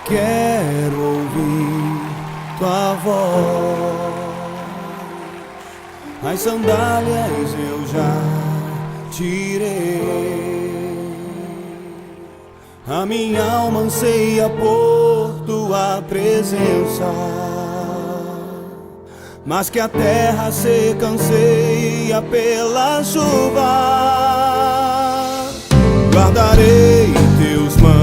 Quero ouvir tua voz. As sandálias eu já tirei. A minha alma anseia por tua presença, mas que a terra seca anseia pela chuva. Guardarei teus mandamentos,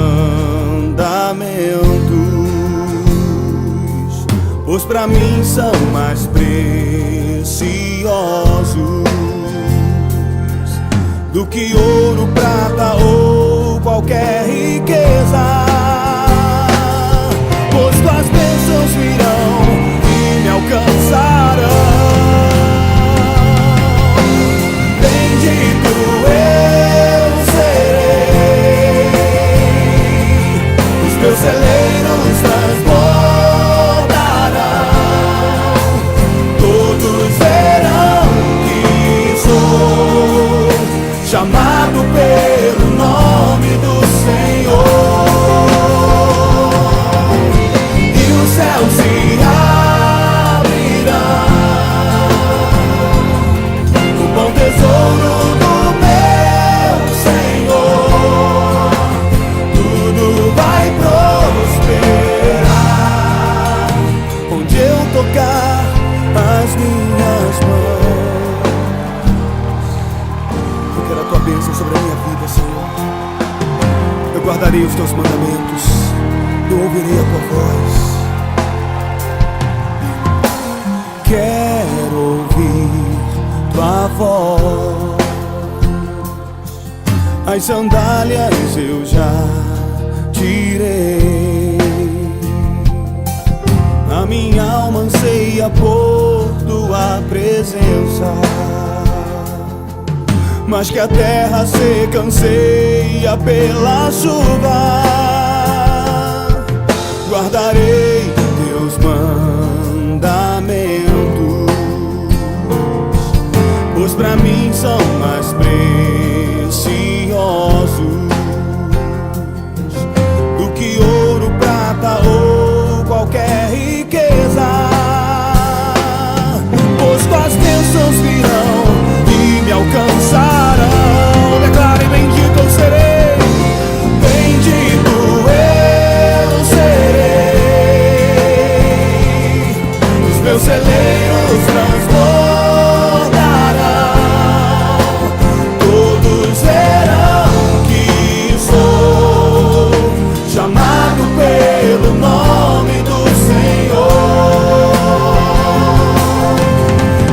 pois pra mim são mais preciosos do que ouro, prata ou qualquer riqueza. Pois tuas bênçãos virão e me alcançarão. Bendito eu serei, os teus celeiros transbordarão. Todos verão que sou chamado pelo nome do Senhor, e os céus se abrirão. O bom tesouro do meu Senhor, tudo vai prosperar onde eu tocar as minhas mãos. Eu quero a tua bênção sobre a minha vida, Senhor. Eu guardarei os teus mandamentos, eu ouvirei a tua voz. Quero ouvir tua voz. As sandálias eu já tirei. A minha alma anseia por tua presença, mas que a terra seca anseia pela chuva. Guardarei teus mandamentos, pois pra mim são mais preciosos do que ouro, prata ou qualquer riqueza. Pois tuas bênçãos virão e me alcançarão. Declare: bendito eu serei, bendito eu serei. Os meus celeiros transbordarão. Todos verão que sou chamado pelo nome do Senhor,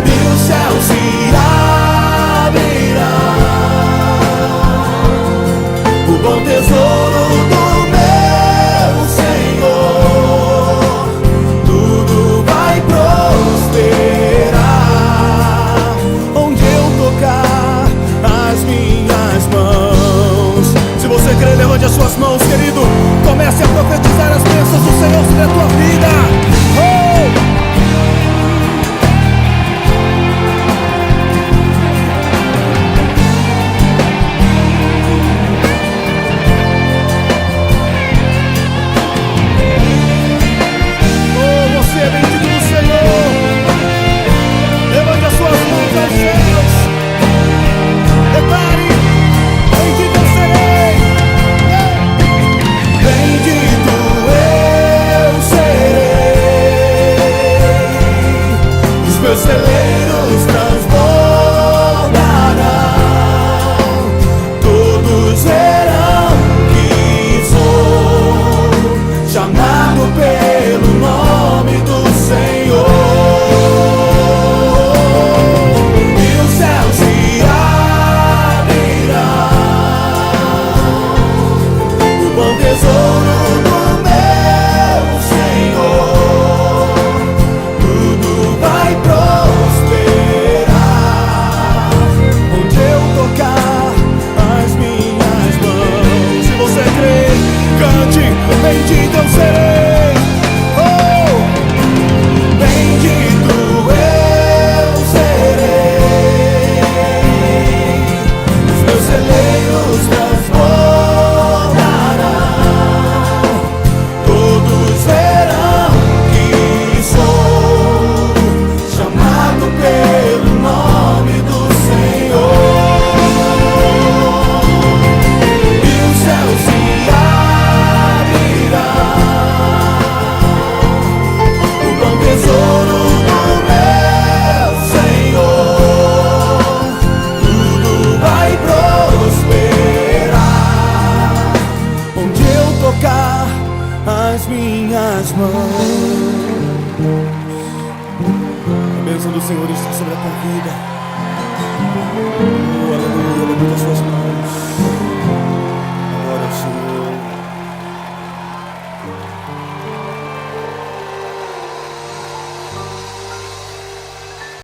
e os céus se abrirão. O bom tesouro do meu Senhor, tudo vai prosperar onde eu tocar as minhas mãos. Se você crê, levante as suas mãos, querido. Comece a profetizar as bênçãos do Senhor sobre a tua vida. Você é bendito do Senhor. Levante as suas mãos aos céus. Declare: bendito eu serei. Bendito eu serei. Os meus celeiros transbordarão. Todos verão que sou chamado pelo nome do Senhor, e os céus se abrirão. O bom tesouro do meu Senhor, tudo vai prosperar onde eu tocar as minhas mãos. Se você crê, cante: bendito eu serei. Bendito eu serei. Os meus celeiros transbordarão. Todos mãos. A bênção do Senhor está sobre a tua vida.